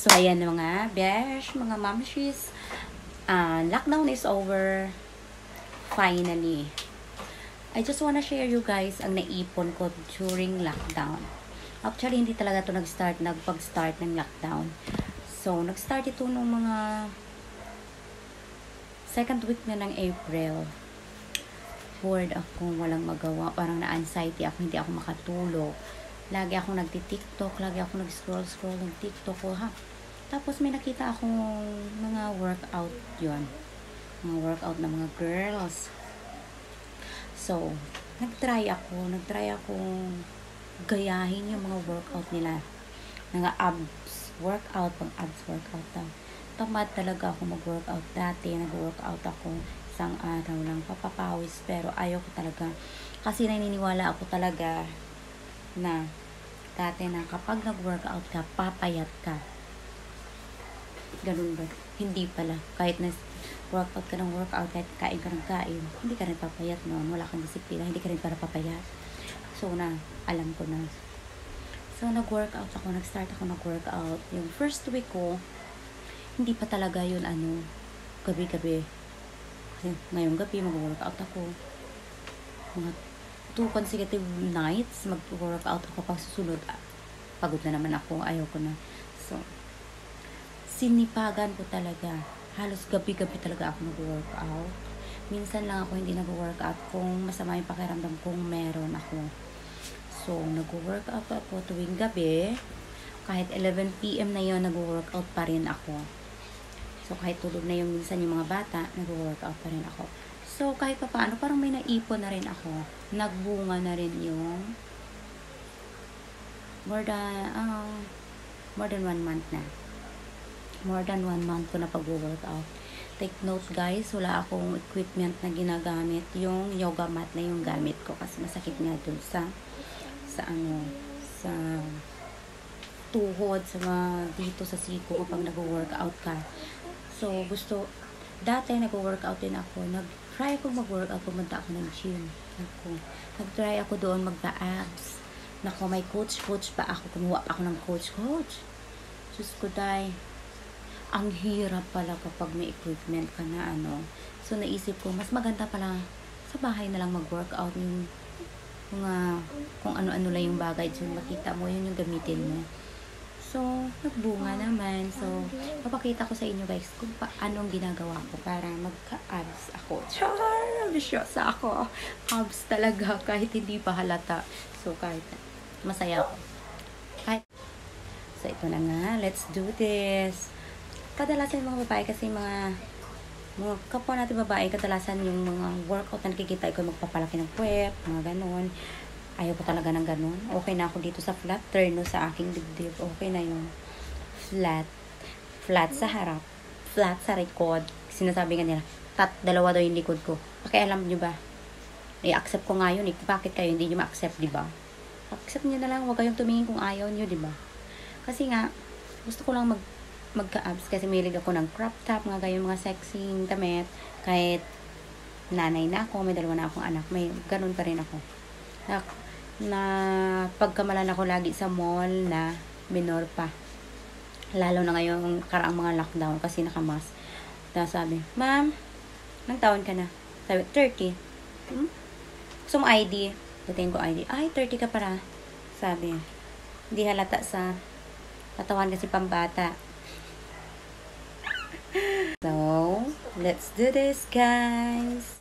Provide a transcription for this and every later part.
So, ayan mga besh, mga mamshis. Lockdown is over. Finally. I just wanna share you guys ang naipon ko during lockdown. Actually, hindi talaga to nagpag-start ng lockdown. So, nag-start ito nung mga second week na ng April. Bored ako, walang magawa. Parang na-anxiety ako, hindi ako makatulog. Lagi ako nagti-TikTok, lagi ako nag-scroll ng TikTok ko, ha. Tapos may nakita akong mga workout yon, mga workout ng mga girls. So, nagtry akong gayahin yung mga workout nila. Mga abs workout, pang abs workout daw. Tamad talaga ako mag-workout dati. Nag-workout ako isang araw lang, papapawis, pero ayaw ko talaga. Kasi naniniwala ako talaga na dati na kapag nag-workout ka, papayat ka. Ganun ba? Hindi pala. Kahit na workout ka ng workout, kahit kain ka ng kain, hindi ka rin papayat noon. Wala kang disiplina, hindi ka rin para papayat. So alam ko na. So nag-workout ako, nag-start ako nag-workout. Yung first week ko, hindi pa talaga yun gabi-gabi. Kasi ngayong gabi mag-workout ako. Mga 2 consecutive nights mag-workout ako. Pag susunod, pagod na naman ako, ayaw ko na. So, sinipagan ko talaga. Halos gabi-gabi talaga ako nag-workout. Minsan lang ako hindi nag-workout kung masama yung pakiramdam kung meron ako. So, nag-workout ako tuwing gabi. Kahit 11 PM na yun, nag-workout pa rin ako. So, kahit tulog na yung minsan yung mga bata, nag-workout pa rin ako. So, kahit pa paano, parang may naipon na rin ako. Nagbunga na rin yung more than 1 month na. More than 1 month ko na pag-workout. Take note guys, wala akong equipment na ginagamit. Yung yoga mat na yung gamit ko kasi masakit nga dun sa tuhod, dito sa siko kapag nag-workout ka. So, dati nag-workout din ako. Nag-try ako mag-workout, pumunta ako ng gym. Nag-try ako doon magpa-abs. Nako, may coach pa ako. Kumuha pa ako ng coach. Diyos ko, ang hirap pala kapag may equipment ka na So, naisip ko, mas maganda pala sa bahay na lang mag-workout. Yung mga, kung ano-ano lang yung bagay dyan, makita mo, yun yung gamitin mo. So, nagbunga naman. So, papakita ko sa inyo guys kung paanong ginagawa ko para magka-abs ako. Char! Bisyosa ako. Abs talaga kahit hindi pa halata. So, kahit masaya ako. So, ito na nga. Let's do this. Kadalasan yung mga babae kasi mga kapwa natin babae, kadalasan yung mga workout na nakikita ko magpapalaki ng puwet, mga ganon. Ayaw ko talaga ng ganon. Okay na ako dito sa flat turn sa aking dibdib. Okay na yung flat sa harap, flat sa likod. Sinasabi nga nila, dalawa daw yung likod ko. Pakialam nyo ba? I-accept ko nga yun. Bakit kayo hindi nyo ma-accept, diba? Accept nyo na lang. Huwag kayong tumingin kung ayaw nyo, diba? Kasi nga, gusto ko lang magka-abs kasi mahilig ako ng crop top, mga ganyan, mga sexy damit. Kahit nanay na ako, may 2 na akong anak, may ganun pa rin ako. Na pagkamalan ako lagi sa mall na minor pa. Lalo na ngayon karaang mga lockdown kasi nakamas. Tapos sabi, "Ma'am, ilang taon ka na?" Sabi, 30. Gusto mo ID? Dating ko ID. Ay, 30 ka para. Sabi, hindi halata sa katawan kasi pambata. So, let's do this, guys.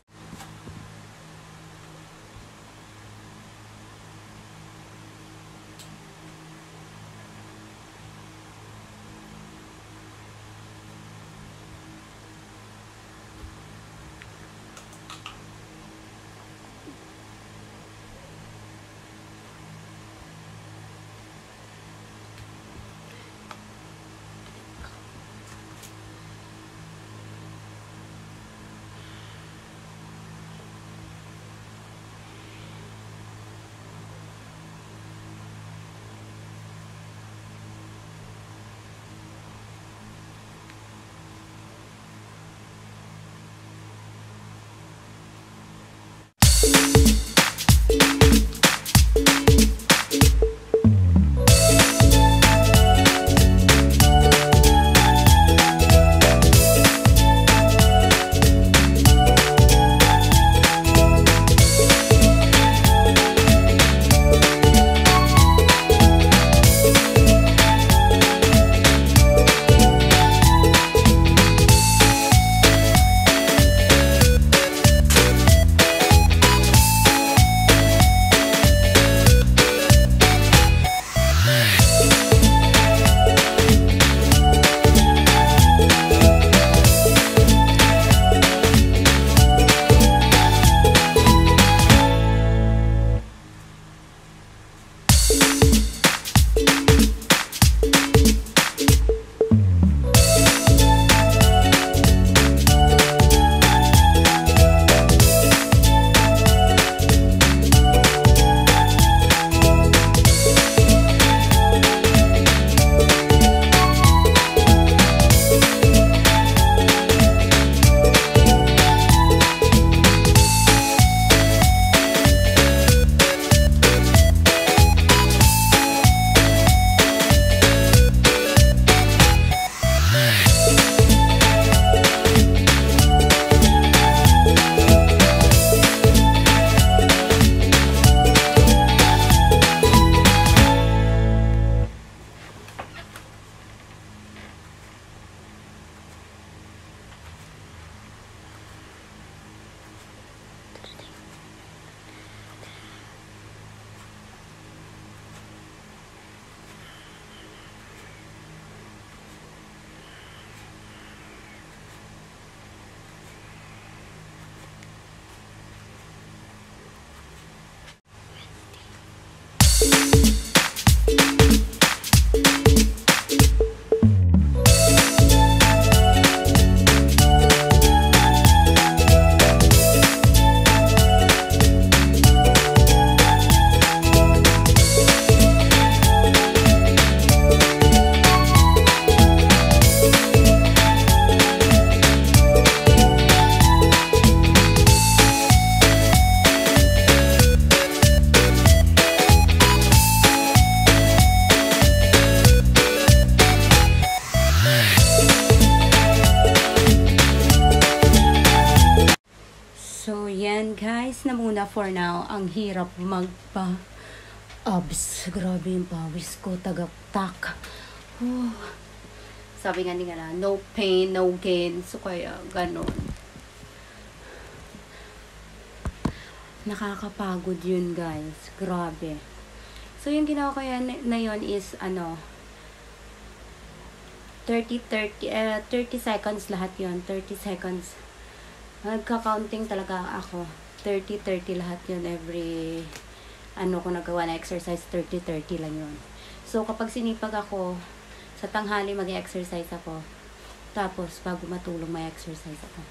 for now, ang hirap abs. Grabe yung pawis ko, tagaktak. Sabi nga nila, no pain, no gain. So, kaya, ganon. Nakakapagod yun, guys. Grabe. So, yung ginawa ko yan na yun is, 30 seconds lahat yun. 30 seconds. Nagka-counting talaga ako. 30 lahat yun. Every, ko nagawa na exercise, 30 lang yun. So, kapag sinipag ako, sa tanghali mag-exercise ako. Tapos, bago matulog, may exercise ako.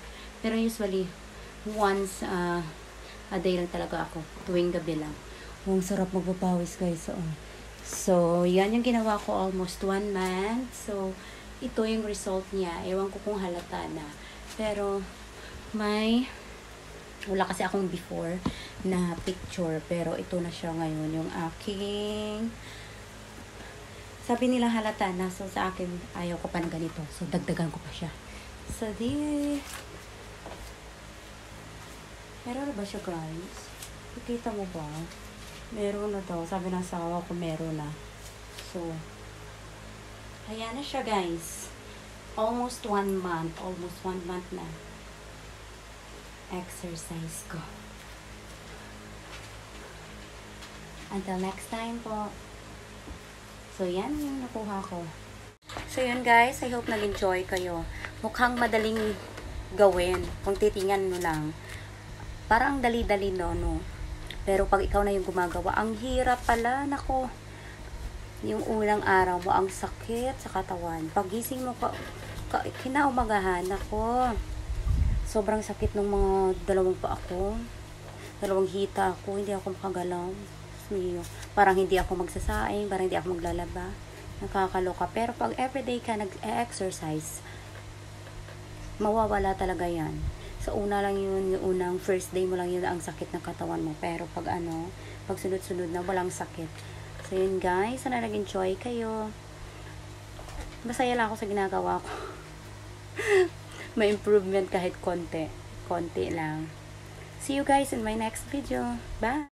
Pero usually, once a day lang talaga ako. Tuwing gabi lang. Ang sarap magpapawis, guys. So, yan yung ginawa ko almost 1 month. So, ito yung result niya. Ewan ko kung halata na. Pero, wala kasi akong before na picture. Pero, ito na siya ngayon. Yung aking... Sabi nila halata na. So, sa akin, ayaw ko pa ng ganito. So, dagdagan ko pa siya. So, meron na ba siya, guys? Nakita mo ba? Meron na daw. Sabi ng asawa ko, meron na. So, ayan na siya, guys. Almost 1 month. Almost 1 month na. Exercise ko. Until next time po. So, yan yung nakuha ko. So, yun guys. I hope nag-enjoy kayo. Mukhang madaling gawin. Kung titingnan mo lang. Parang dali-dali no. Pero pag ikaw na yung gumagawa, ang hirap pala. Nako. Yung unang araw mo, ang sakit sa katawan. Pagising mo, kinaumagahan. Nako. Sobrang sakit ng mga dalawang pa ako. Dalawang hita ako. Hindi ako makagalaw. Parang hindi ako magsasaing, parang hindi ako maglalaba. Nakakaloka. Pero pag everyday ka nag-exercise, mawawala talaga yan. Sa una lang yun, yung unang first day mo lang yun ang sakit ng katawan mo. Pero pag pag sunod-sunod na, walang sakit. So yun guys, sana nag-enjoy kayo. Masaya lang ako sa ginagawa ko. May improvement kahit konti. Konti lang. See you guys in my next video. Bye!